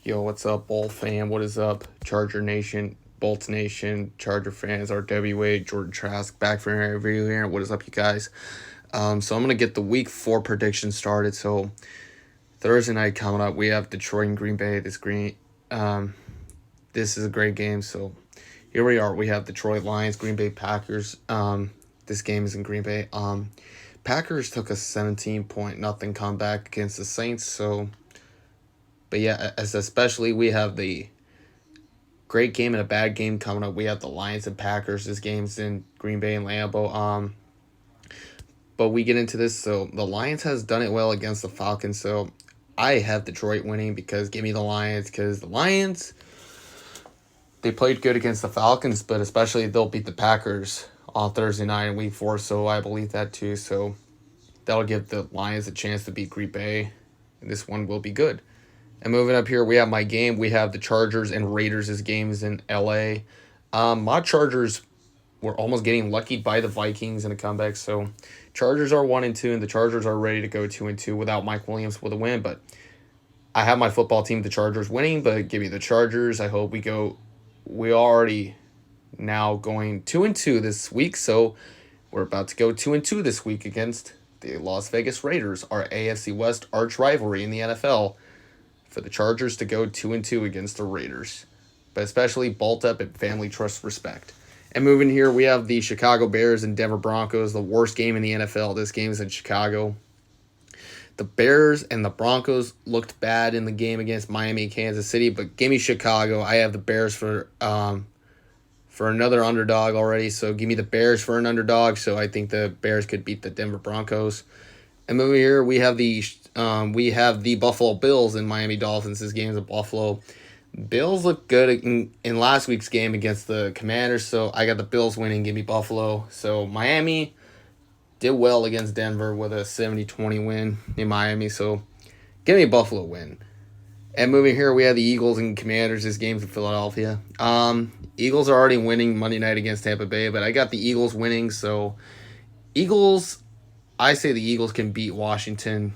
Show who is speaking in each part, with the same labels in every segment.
Speaker 1: Yo, what's up, Bolt fam? What is up, Charger Nation, Bolts Nation, Charger fans, RWA, Jordan Trask, back for a review here. What is up, you guys? So I'm gonna get the Week 4 prediction started. So Thursday night coming up, we have Detroit and Green Bay. This is a great game. So here we are. We have Detroit Lions, Green Bay Packers. This game is in Green Bay. Packers took a 17-point nothing comeback against the Saints. But yeah, as especially we have the great game and a bad game coming up. We have the Lions and Packers. This game's in Green Bay and Lambeau. But we get into this. So the Lions has done it well against the Falcons. So I have Detroit winning because give me the Lions. Because the Lions, they played good against the Falcons, but especially they'll beat the Packers on Thursday night in Week 4. So I believe that too. So that'll give the Lions a chance to beat Green Bay. And this one will be good. And moving up here, we have my game. We have the Chargers and Raiders' games in LA. My Chargers were almost getting lucky by the Vikings in a comeback. So Chargers are 1-2, and the Chargers are ready to go 2-2 without Mike Williams with a win. But I have my football team, the Chargers, winning. But give me the Chargers. I hope we go. We already now going 2-2 this week. So we're about to go 2-2 this week against the Las Vegas Raiders, our AFC West arch rivalry in the NFL. For the Chargers to go 2-2 against the Raiders, but especially bolt up and family trust respect. And moving here, we have the Chicago Bears and Denver Broncos, the worst game in the NFL. This game is in Chicago. The Bears and the Broncos looked bad in the game against Miami and Kansas City, but give me Chicago. I have the Bears for another underdog already, so give me the Bears for an underdog. So I think the Bears could beat the Denver Broncos. And moving here, we have the Buffalo Bills and Miami Dolphins. This game is in Buffalo. Bills look good in last week's game against the Commanders, so I got the Bills winning. Give me Buffalo. So Miami did well against Denver with a 70-20 win in Miami, so give me a Buffalo win. And moving here, we have the Eagles and Commanders. This game's in Philadelphia. Eagles are already winning Monday night against Tampa Bay, but I got the Eagles winning, so I say the Eagles can beat Washington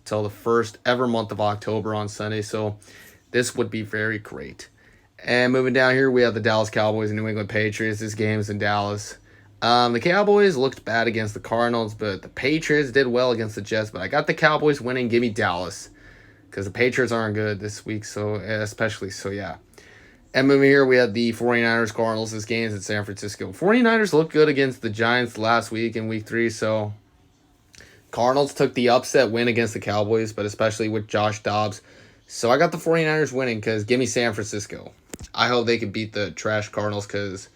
Speaker 1: till the first ever month of October on Sunday, so this would be very great. And moving down here, we have the Dallas Cowboys and New England Patriots. This game is in Dallas. The Cowboys looked bad against the Cardinals, but the Patriots did well against the Jets. But I got the Cowboys winning. Give me Dallas because the Patriots aren't good this week, so yeah. And moving here, we had the 49ers Cardinals. This game is in San Francisco. 49ers looked good against the Giants last week in Week 3, so Cardinals took the upset win against the Cowboys, but especially with Josh Dobbs. So I got the 49ers winning because give me San Francisco. I hope they can beat the trash Cardinals because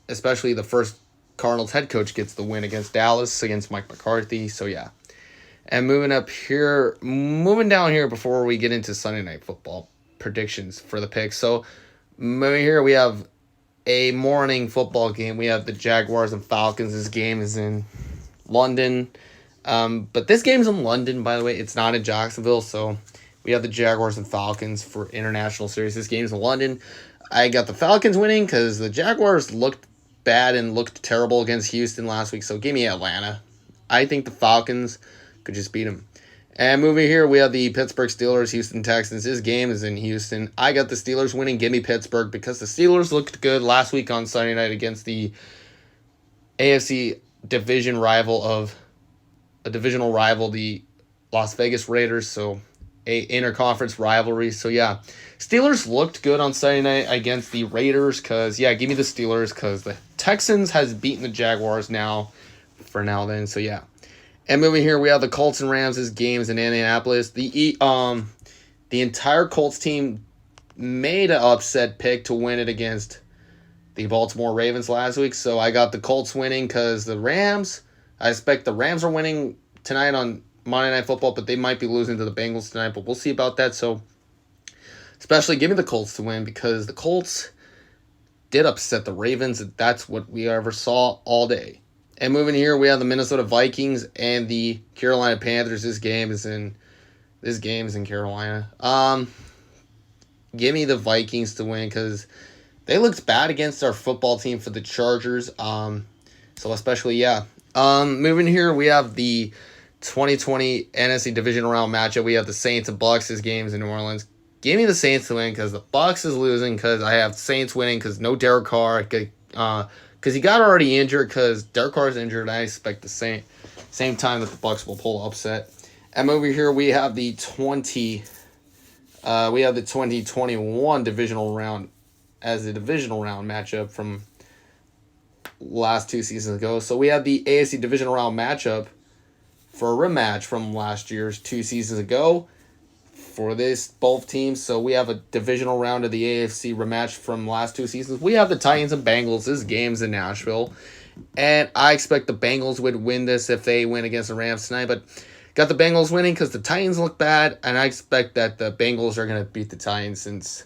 Speaker 1: especially the first Cardinals head coach gets the win against Dallas, against Mike McCarthy. So yeah. And moving down here before we get into Sunday Night Football predictions for the picks. So moving here, we have a morning football game. We have the Jaguars and Falcons. This game is in London. But this game's in London, by the way. It's not in Jacksonville. So we have the Jaguars and Falcons for international series. This game's in London. I got the Falcons winning because the Jaguars looked bad and looked terrible against Houston last week. So give me Atlanta. I think the Falcons could just beat them. And moving here, we have the Pittsburgh Steelers, Houston Texans. This game is in Houston. I got the Steelers winning. Give me Pittsburgh because the Steelers looked good last week on Sunday night against the AFC divisional rival, the Las Vegas Raiders. So a interconference rivalry. So yeah, Steelers looked good on Sunday night against the Raiders because, yeah, give me the Steelers because the Texans has beaten the Jaguars now for now then. So yeah. And moving here, we have the Colts and Rams' games in Indianapolis. The entire Colts team made an upset pick to win it against the Baltimore Ravens last week. So I got the Colts winning because I expect the Rams are winning tonight on Monday Night Football, but they might be losing to the Bengals tonight. But we'll see about that. So especially give me the Colts to win because the Colts did upset the Ravens. That's what we ever saw all day. And moving here, we have the Minnesota Vikings and the Carolina Panthers. This game is in Carolina. Give me the Vikings to win because they looked bad against our football team for the Chargers. So especially, yeah. Moving here, we have the 2020 NFC Divisional Round matchup. We have the Saints and Bucks. This game's in New Orleans. Give me the Saints to win because the Bucks is losing because I have Saints winning because no Derek Carr. Because he got already injured because Derek Carr is injured. I expect the same time that the Bucks will pull upset. And over here we have the 2021 divisional round as a divisional round matchup from last 2 seasons ago. So we have the AFC divisional round matchup for a rematch from last year's 2 seasons ago for both teams. So we have a divisional round of the AFC rematch from last 2 seasons. We have the Titans and Bengals. This game's in Nashville. And I expect the Bengals would win this if they win against the Rams tonight. But got the Bengals winning because the Titans look bad. And I expect that the Bengals are going to beat the Titans since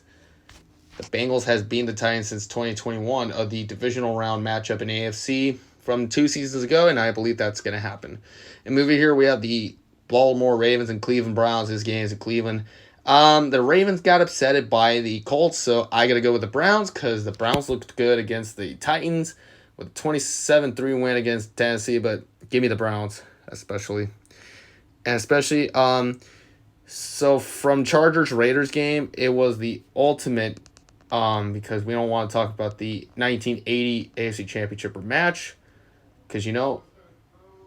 Speaker 1: the Bengals has beaten the Titans since 2021 of the divisional round matchup in AFC from 2 seasons ago. And I believe that's going to happen. And moving here, we have the Baltimore Ravens and Cleveland Browns. This game is in Cleveland. The Ravens got upset by the Colts, so I got to go with the Browns because the Browns looked good against the Titans with a 27-3 win against Tennessee, but give me the Browns, especially. So from Chargers-Raiders game, it was the ultimate because we don't want to talk about the 1980 AFC Championship rematch because,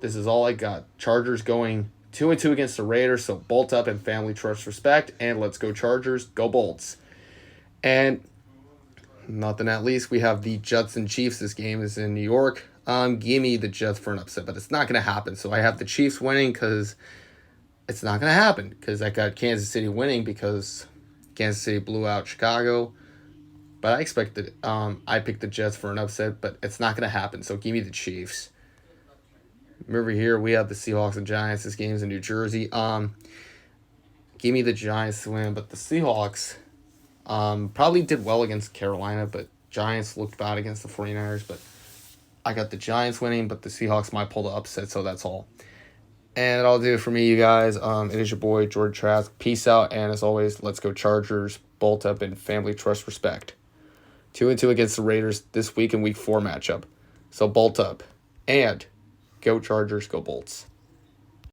Speaker 1: this is all I got. Chargers going 2-2 against the Raiders, so bolt up and family trust respect, and let's go Chargers, go Bolts. And nothing at least, we have the Jets and Chiefs. This game is in New York. Give me the Jets for an upset, but it's not going to happen. So I have the Chiefs winning because it's not going to happen because I got Kansas City winning because Kansas City blew out Chicago. But I expect that I picked the Jets for an upset, but it's not going to happen. So give me the Chiefs. Over here, we have the Seahawks and Giants. This game's in New Jersey. Give me the Giants to win, but the Seahawks probably did well against Carolina, but Giants looked bad against the 49ers. But I got the Giants winning, but the Seahawks might pull the upset, so that's all. And that'll do it for me, you guys. It is your boy, George Trask. Peace out, and as always, let's go Chargers, bolt up, and family trust respect. 2-2 against the Raiders this week in Week 4 matchup. So bolt up. And go Chargers, go Bolts.